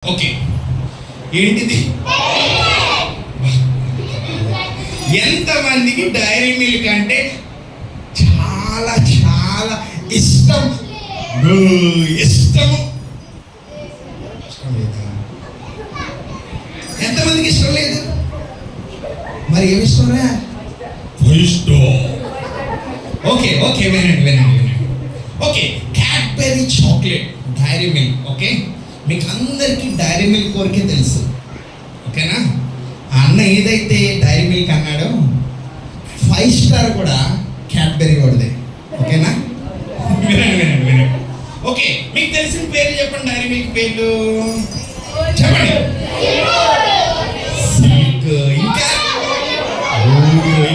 Okay, ఏంటిది? ఎంతమందికి dairy milk అంటే చాలా చాలా ఇష్టం? ఇష్టము. ఎంతమందికి ఇష్టం లేదు? మరి ఏమి ఇష్టంరా? ఇష్టం. ఓకే ఓకే, వినండి వినండి వినండి. Okay, Cadbury chocolate, dairy milk. Okay, మీకు అందరికీ డైరీ మిల్క్ వరకే తెలుసు. ఓకేనా? ఆ అన్న ఏదైతే డైరీ మిల్క్ అన్నాడో 5 స్టార్ కూడా క్యాడ్బరీ వాడిదే. ఓకేనా? వినండి వినండి వినండి. ఓకే, మీకు తెలిసిన పేర్లు చెప్పండి, డైరీ మిల్క్ పేర్లు చెప్పండి. సిల్క్, ఇంకా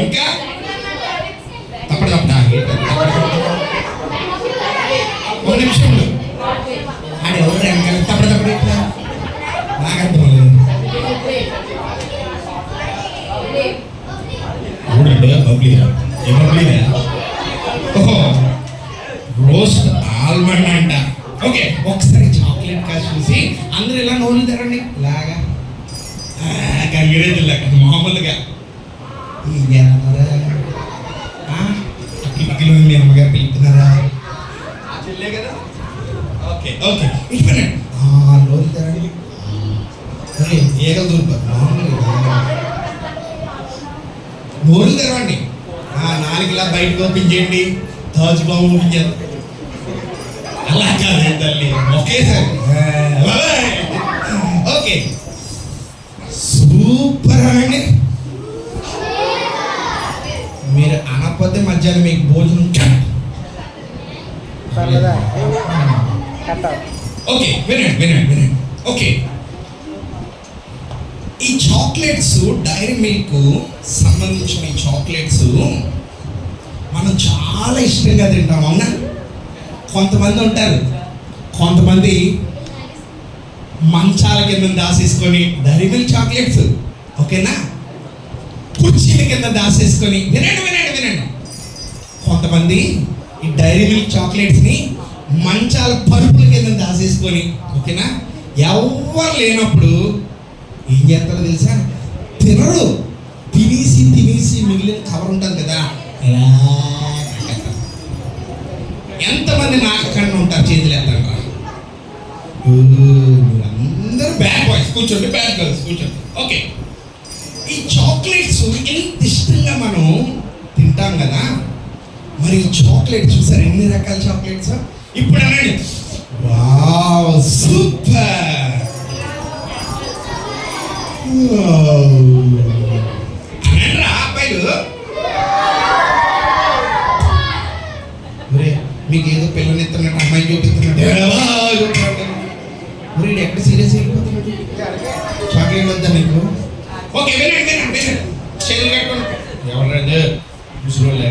ఇంకా తప్పడు తప్పడా? ఒక నిమిషంలో ఆడ ఎవరు వెనకాల తప్పడు తప్పడు ఇట్లా నాకు అర్థం లేదు. రోస్ట్ ఆల్మండ్ అంట. ఓకే, ఒకసారి చాక్లెట్ కాసి చూసి అందరూ ఇలా నోళ్ళు తెరండి ఇలాగా గంగిరేది మామూలుగా కిటికీలో మీ అమ్మగారు పిలుపుతున్నారా? చెల్లే కదా. ఓకే ఓకే, ఇక్కడ నోళ్ళు తెరండి. ఏగలు దూరిపోతుంది మామూలుగా. నోళ్ళు తెరవండి, 4 ఇలా బయటకు ఓపెన్ చేయండి, తాజ్ బాబు ఓపెన్ చేయండి. అలా కాదే తల్లి, ఒకేసారి. ఓకే, సూపర్ అండి. మీరు అనకపోతే మధ్యాహ్నం మీకు భోజనం. ఓకే, వినండి వినండి వినండి. ఓకే, ఈ చాక్లెట్స్, డైరీ మిల్క్ సంబంధించిన ఈ చాక్లెట్స్ మనం చాలా ఇష్టంగా తింటాం. అవునా? కొంతమంది ఉంటారు, కొంతమంది మంచాల కింద దాసేసుకొని డైరీ మిల్క్ చాక్లెట్స్, ఓకేనా, కుర్చీల కింద దాసేసుకొని. వినండి వినండి వినండి. కొంతమంది ఈ డైరీ మిల్క్ చాక్లెట్స్ని మంచాల పరుపుల కింద దాసేసుకొని, ఓకేనా, ఎవరు లేనప్పుడు ఏం చేస్తారో తెలుసా? తినరు, తినేసి తినేసి మిగిలిన కవర్ ఉంటుంది కదా, ఎంతమంది నాకన్నా ఉంటారు? చేతులు ఎత్తండి రా. అందరూ బ్యాడ్ బాయ్స్ కూర్చోండి, బ్యాడ్ గర్ల్స్ కూర్చోండి. ఓకే, ఈ చాక్లెట్స్ ఎంత ఇష్టంగా మనం తింటాం కదా. మరి ఈ చాక్లెట్ చూసారు ఎన్ని రకాల చాక్లెట్స్? ఇప్పుడు అనండి, వావ్ సూపర్. అనండి అబ్బాయిలు. మీకు ఏదో పిల్లలు ఎత్తున్నట్టు, అమ్మాయి చూపిస్తున్నట్టు ఎక్కడ సీరియస్ అయిపోతున్నాడు? చాక్లెట్ వద్దా మీకు? ఓకే, వినండి వినండి వినండి. చెల్లి కట్టుకోండి. ఎవరు ముసలి?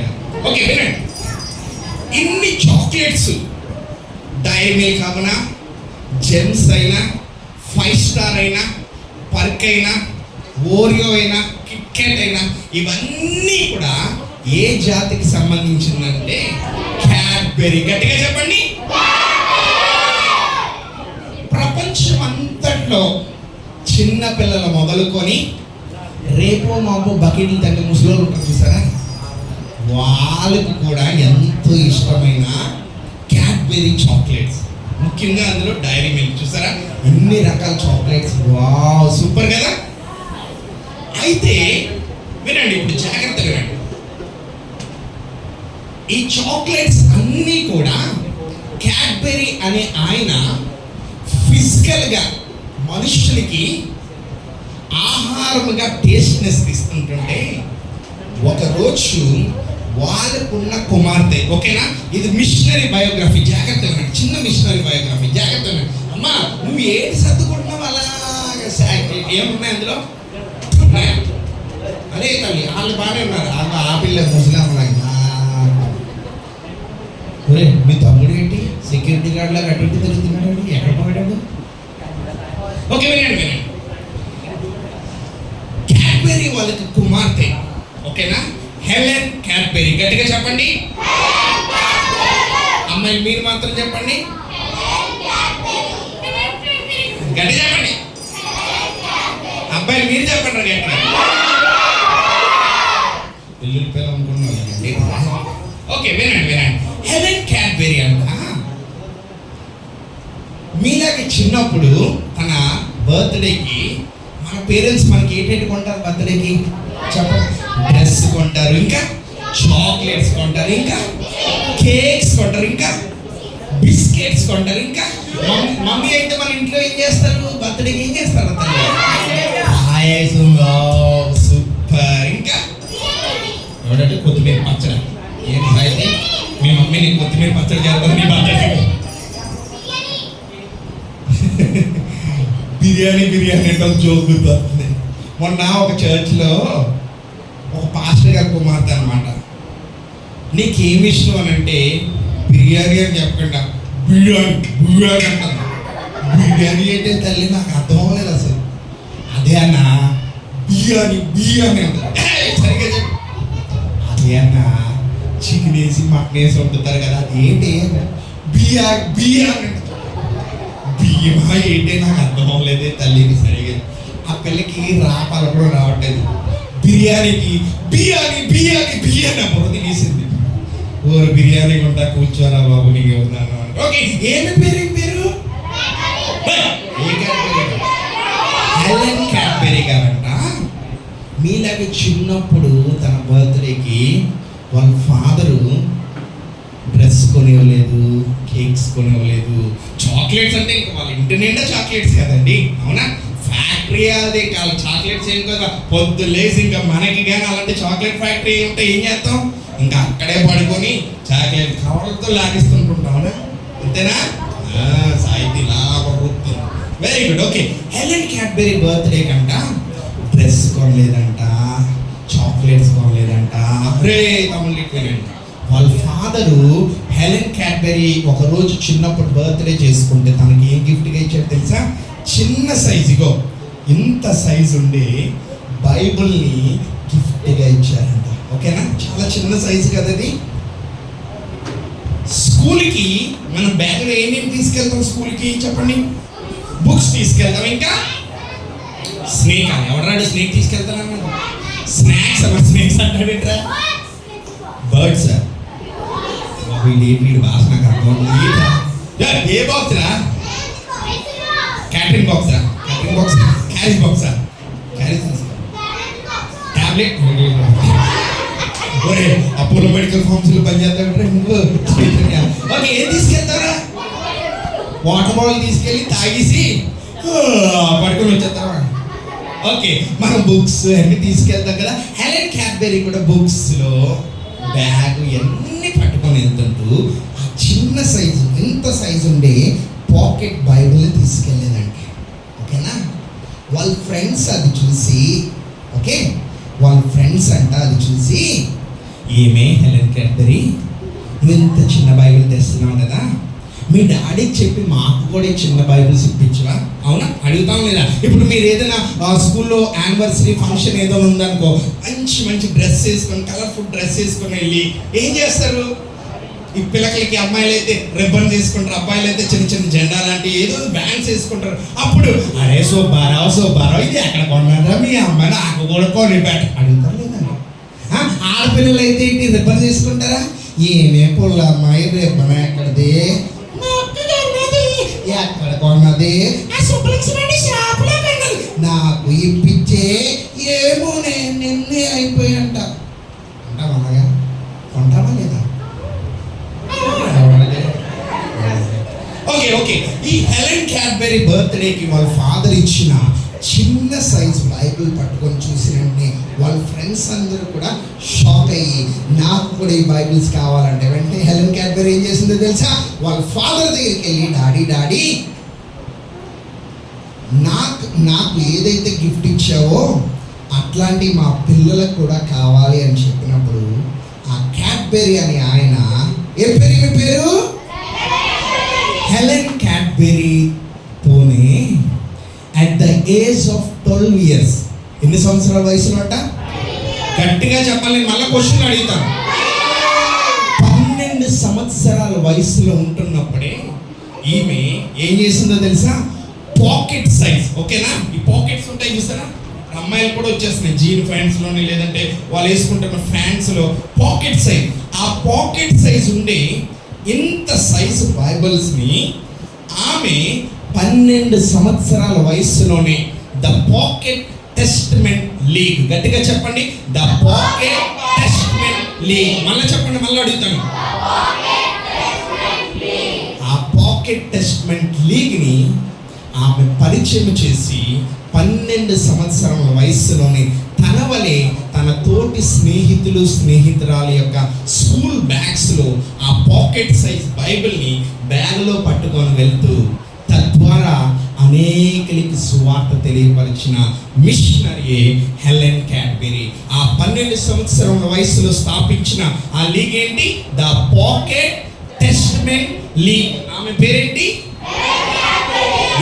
ఓకే, వినండి. ఇన్ని చాక్లెట్స్, డైరీ మిల్క్ అవునా, జెమ్స్ అయినా, 5 స్టార్ అయినా, పర్క్ అయినా, ఓరియో అయినా, కిట్కాట్ అయినా, ఇవన్నీ కూడా ఏ జాతికి సంబంధించిందంటే క్యాడ్బరీ. గట్టిగా చెప్పండి. ప్రపంచం అంతట్లో చిన్న పిల్లలు మొదలుకొని రేపో మాపో బకెట్లు తండ్రి ముసలోళ్ళు ఉంటారు చూసారా, వాళ్ళకు కూడా ఎంతో ఇష్టమైన క్యాడ్బరీ చాక్లెట్స్, ముఖ్యంగా అందులో డైరీ మిల్క్. చూసారా ఎన్ని రకాల చాక్లెట్స్, వావ్ సూపర్ కదా. అయితే వినండి, ఇప్పుడు జాగ్రత్తగా వినండి. ఈ చాక్లెట్స్ అన్నీ కూడా క్యాడ్బరీ అనే ఆయన ఫిజికల్గా మనుషులకి ఆహారముగా టేస్ట్నెస్ ఇస్తుంటుంటే, ఒకరోజు వాళ్ళకున్న కుమార్తె, ఓకేనా, ఇది మిషనరీ బయోగ్రఫీ, జాగ్రత్తగా, చిన్న మిషనరీ బయోగ్రఫీ, జాగ్రత్తగా. అమ్మా నువ్వు ఏంటి సర్దుకుంటున్నావు అలాగా? ఏమున్నాయి అందులో? అరే తల్లి, వాళ్ళు బాగానే ఉన్నారు, వాళ్ళు ఆ పిల్ల ముసలాంలాగా. మీ తమ్ముడు ఏంటి సెక్యూరిటీ గార్డ్ లాగా అటు ఇటు తిరుగుతున్నాడు, ఎక్కడ పోయాడు? ఓకే, వినండి వినండి. క్యాడ్బరీ వాళ్ళకి కుమార్తె, ఓకేనా, హెలెన్ క్యాడ్బరీ. గట్టిగా చెప్పండి. అమ్మాయి మీరు మాత్రం చెప్పండి, గట్టిగా చెప్పండి. అబ్బాయిలు మీరు చెప్పండి గట్టిగా. పిల్లలు పిల్లలు అనుకున్నారండి. ఓకే, వినండి. హెలెన్ క్యాడ్బెరీ అంట మీలాగే చిన్నప్పుడు తన బర్త్డేకి మన పేరెంట్స్ మనకి ఏంటంటే కొంటారు బర్త్డేకి చెప్పండి. డ్రెస్ కొంటారు, ఇంకా చాక్లెట్స్ కొంటారు, ఇంకా కేక్స్ కొంటారు, ఇంకా బిస్కెట్స్ కొంటారు, ఇంకా మమ్మీ అయితే మన ఇంట్లో ఏం చేస్తారు బర్త్డేకి ఏం చేస్తారు పాయసం సూపర్, ఇంకా ఎవడంటే కొత్తిమీర పచ్చడి. ఏంటి అయితే మీ మమ్మీ నీకు కొత్తిమీర పచ్చడి చేస్తారు నీ బర్త్డే. బిర్యానీ అంటే జోక్ గుర్తొస్తుంది. మొన్న ఒక చర్చ్లో ఒక పాస్టర్ గారి కుమార్తె అనమాట, నీకేమి ఇష్టం అని అంటే బిర్యానీ అని చెప్పకుండా బిర్యానీ అంటాను. బిర్యానీ అంటే తల్లి నాకు అర్థం అవ్వలేదు అసలు. అదే అన్న బిర్యానీ అంటారు. సరిగ్గా చెప్పు. అదే అన్న చికెన్ వేసి మటన్ వేసి వండుతారు కదా, అది ఏంటి బిర్యానీ బియ్యమా ఏంటి నాకు అర్థం అవ్వలేదే తల్లిని సరిగా. ఆ పిల్లకి పలకడం రావట్లేదు. బిర్యానీ అప్పుడు తినేసింది. ఓరు బిర్యానీ కొంటా కూర్చోరా బాబు నీకు ఉన్నాను. ఓకే, ఏమి పేరు హెలెన్ క్యాడ్బెరీ గారంట మీలాగే చిన్నప్పుడు తన బర్త్డేకి వాళ్ళ ఫాదరు డ్రెస్ కొనివ్వలేదు, కేక్స్ కొనివ్వలేదు, చాక్లెట్స్ అంటే ఇంకా వాళ్ళ ఇంటి నిండా చాక్లెట్స్ కదండి, అవునా? ఫ్యాక్టరీ అది కాదు, చాక్లెట్స్ ఏం కదా. పొద్దు లేసి ఇంకా మనకి కానీ అలాంటి చాక్లెట్ ఫ్యాక్టరీ ఉంటే ఏం చేస్తాం, ఇంకా అక్కడే పడుకొని చాక్లెట్ కవర్లతో లాగిస్తుంటుంటాం, అవునా? అంతేనా? సాయితీ లాభం. Very good. Okay, Helen Cadbury birthday కంట డ్రెస్ కొనలేదంట, చాక్లెట్స్ కొనలేదంట. రే తమిళ వాళ్ళ ఫాదరు హెలెన్ క్యాడ్బెరీ ఒకరోజు చిన్నప్పుడు బర్త్డే చేసుకుంటే తనకి ఏం గిఫ్ట్గా ఇచ్చాడు తెలుసా? చిన్న సైజుగో ఇంత సైజు ఉండే బైబుల్ని గిఫ్ట్గా ఇచ్చారంట. ఓకేనా? చాలా చిన్న సైజు కదా అది. స్కూల్కి మనం బ్యాగ్లో ఏమేమి తీసుకెళ్తాం స్కూల్కి చెప్పండి? బుక్స్ తీసుకెళ్తాం, ఇంకా స్నేక్ అని ఎవరాడు స్నేక్ తీసుకెళ్తాను. స్నాక్స్ అన్న స్నేక్స్ అంటాడేట్రా బర్డ్స్. వీడు బాగా నాకు అర్థం. ఏ బాక్స్ రా? క్యాటరింగ్ బాక్స్ రా? క్యారేజ్ బాక్సా? టాబ్లెట్. ఒరే అపోలో మెడికల్ ఫార్మసీలో పనిచేస్తాడు నువ్వు. ఓకే, ఏం తీసుకెళ్తారా? వాటర్ బాటిల్ తీసుకెళ్ళి తాగేసి పడుకొని వచ్చేస్తావా? ఓకే, మనం బుక్స్ అన్ని తీసుకెళ్తాం కదా. హెలెన్ క్యాడ్బెరీ కూడా బుక్స్లో బ్యాగ్ ఎన్ని పట్టుకొని వెళ్తుంటూ ఆ చిన్న సైజు ఇంత సైజు ఉండే పాకెట్ బైబిల్ని తీసుకెళ్ళేదండి. ఓకేనా? వాళ్ళ ఫ్రెండ్స్ అది చూసి, ఓకే, వాళ్ళ ఫ్రెండ్స్ అంట అది చూసి, ఏమే హెలెన్ క్యాడ్బెరీ నువ్వు ఇంత చిన్న బైబిల్ తెస్తున్నావు కదా, మీ డాడీకి చెప్పి మాకు కూడా చిన్న బైబిల్స్ ఇప్పించవా? అవునా? అడుగుతాం లేదా? ఇప్పుడు మీరు ఏదైనా స్కూల్లో యానివర్సరీ ఫంక్షన్ ఏదో ఉందనుకో, మంచి డ్రెస్ వేసుకొని కలర్ఫుల్ డ్రెస్ వేసుకొని వెళ్ళి ఏం చేస్తారు? ఈ పిల్లలకి అమ్మాయిలు అయితే రిబ్బన్ తీసుకుంటారు, అబ్బాయిలు అయితే చిన్న జెండా లాంటి ఏదో బ్యాండ్స్ వేసుకుంటారు. అప్పుడు అరే సూబారావు ఇది ఎక్కడ కొన్నారా మీ అమ్మాయి, నాకు కూడా కొని పెట్ట అడుగుతారు లేదా? ఆడపిల్లలు అయితే ఏంటి రిబ్బన్ తీసుకుంటారా? ఏమే పుల్ల అమ్మాయి రిబ్బన్ ఎక్కడది, ఎక్కడ కొన్నది, నాకు ఇప్పించే ఏమో నేను నిన్నే అయిపోయి అంట. అంటామనగా కొంటామా లేదా? ఓకే, ఈ హెలెన్ క్యాడ్బెరీ బర్త్డేకి వాళ్ళ ఫాదర్ ఇచ్చిన చిన్న సైజు బైబిల్ పట్టుకొని చూసిన వెంటనే వాళ్ళ ఫ్రెండ్స్ అందరూ కూడా షాక్ అయ్యి నాకు కూడా ఈ బైబిల్స్ కావాలంటే వెంటనే హెలెన్ క్యాడ్బెరీ ఏం చేసిందో తెలుసా? వాళ్ళ ఫాదర్ దగ్గరికి వెళ్ళి డాడీ నాకు ఏదైతే గిఫ్ట్ ఇచ్చావో అట్లాంటి మా పిల్లలకు కూడా కావాలి అని చెప్పినప్పుడు ఆ క్యాడ్బెరీ అని ఆయన ఏం పేరు హెలెన్ క్యాడ్బెరీ తోనే at the age of 12 years, ఎన్ని సంవత్సరాల వయసులో అంట? గట్టిగా చెప్పాలి, మళ్ళీ క్వశ్చన్ అడుగుతాను. 12 సంవత్సరాల వయసులో ఉంటున్నప్పుడే ఈమె ఏం చేసిందో తెలుసా? పాకెట్ సైజ్, ఓకేనా? ఈ పాకెట్స్ ఉంటాయి చూసారా, అమ్మాయిలు కూడా వచ్చేస్తున్నాయి జీన్ ప్యాంట్స్లోని, లేదంటే వాళ్ళు వేసుకుంటున్న ప్యాంట్స్లో పాకెట్ సైజ్. ఆ పాకెట్ సైజ్ ఉండే ఇంత సైజు బైబిల్స్ని ఆమె 12 సంవత్సరాల వయసులోనే ద పాకెట్ టెస్టమెంట్ లీగ్, గట్టిగా చెప్పండి, ద పాకెట్ టెస్టమెంట్ లీగ్. మళ్ళీ చెప్పండి, మళ్ళీ అడుగుతాను. ఆ పాకెట్ టెస్టమెంట్ లీగ్ని ఆమె పరిచయం చేసి 12 సంవత్సరాల వయసులోనే తన వలె తన తోటి స్నేహితురాల యొక్క స్కూల్ బ్యాగ్స్లో ఆ పాకెట్ సైజ్ బైబిల్ని బ్యాగ్లో పట్టుకొని వెళ్తూ తద్వారా అనేకులకి సువార్త తెలియపరిచిన మిషనరీ హెలెన్ క్యాడ్బెరీ. ఆ 12 సంవత్సరాల వయసులో స్థాపించిన ఆ లీగ్ ఏంటి? The pocket testament league. ఆమె పేరేంటి?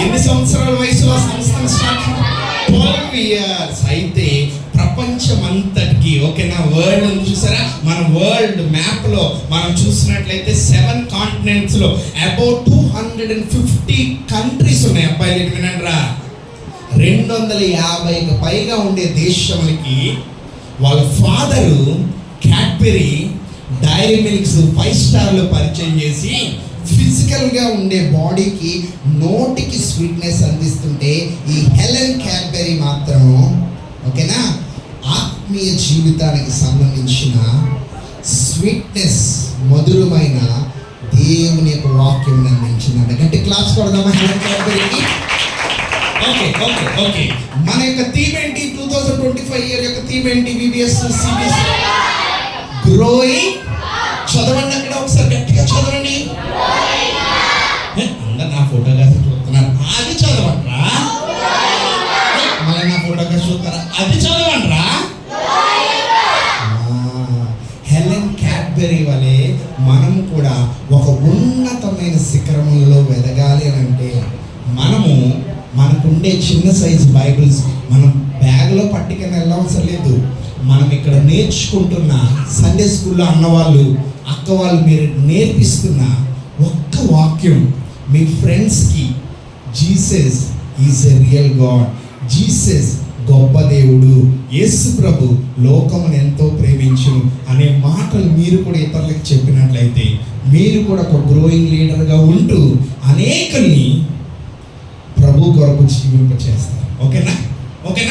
ఎన్ని సంవత్సరాల వయసులో సంస్థను స్టార్ట్? 12 years. అయితే ప్రపంచమంతటికి, ఓకేనా, వరల్డ్ ఉంది చూసారా, మన వరల్డ్ మ్యాప్ లో మనం చూసినట్లయితే 7 continents లో అబౌట్ 250 కంట్రీస్ ఉన్నాయి. అబ్బాయిలు వినండిరా, 250కి పైగా ఉండే దేశములకి వాళ్ళ ఫాదరు క్యాడ్బెరీ డైరీ మిల్క్స్ 5 స్టార్లు పరిచయం చేసి ఫిజికల్గా ఉండే బాడీకి నోటికి స్వీట్నెస్ అందిస్తుంటే ఈ హెలెన్ క్యాడ్బెరీ మాత్రం, ఓకేనా, ఆత్మీయ జీవితానికి సంబంధించిన స్వీట్నెస్, మధురమైన దేవుని యొక్క వాక్యం అందించిందంట. గట్టి క్లాస్ కొడదామా హెలెన్ క్యాడ్బెరీకి? Okay okay okay. మన యొక్క థీమ్ ఏంటి? 2025 ఇయర్ యొక్క థీమ్ ఏంటి? VBS CBS growing. చదవండి అక్కడ ఒకసారి గట్టిగా చదవండి. అందరు నా ఫోటో కాసి చూస్తున్నారు, అది చదవండిరా. మళ్ళీ నా ఫోటో కాసి చూస్తారా, అది చదవండిరా. హెలెన్ క్యాడ్బెరీ వలె మనం కూడా ఒక ఉన్నతమైన శిఖరములలో ఎదగాలి అని అంటే మనకుండే చిన్న సైజు బైబిల్స్ మనం బ్యాగ్లో పట్టుకొని వెళ్ళవసరం లేదు. మనం ఇక్కడ నేర్చుకుంటున్న సండే స్కూల్లో అన్నవాళ్ళు, అక్క వాళ్ళు మీరు నేర్పిస్తున్న ఒక్క వాక్యం మీ ఫ్రెండ్స్కి, Jesus is a real God, Jesus గొప్ప దేవుడు, యేసు ప్రభు లోకమును ఎంతో ప్రేమించును అనే మాటలు మీరు కూడా ఇతరులకు చెప్పినట్లయితే మీరు కూడా ఒక గ్రోయింగ్ లీడర్గా ఉంటూ అనేకుల్ని ప్రభు కొరకు జీవింప చేస్తారు. ఓకేనా? ఓకేనా?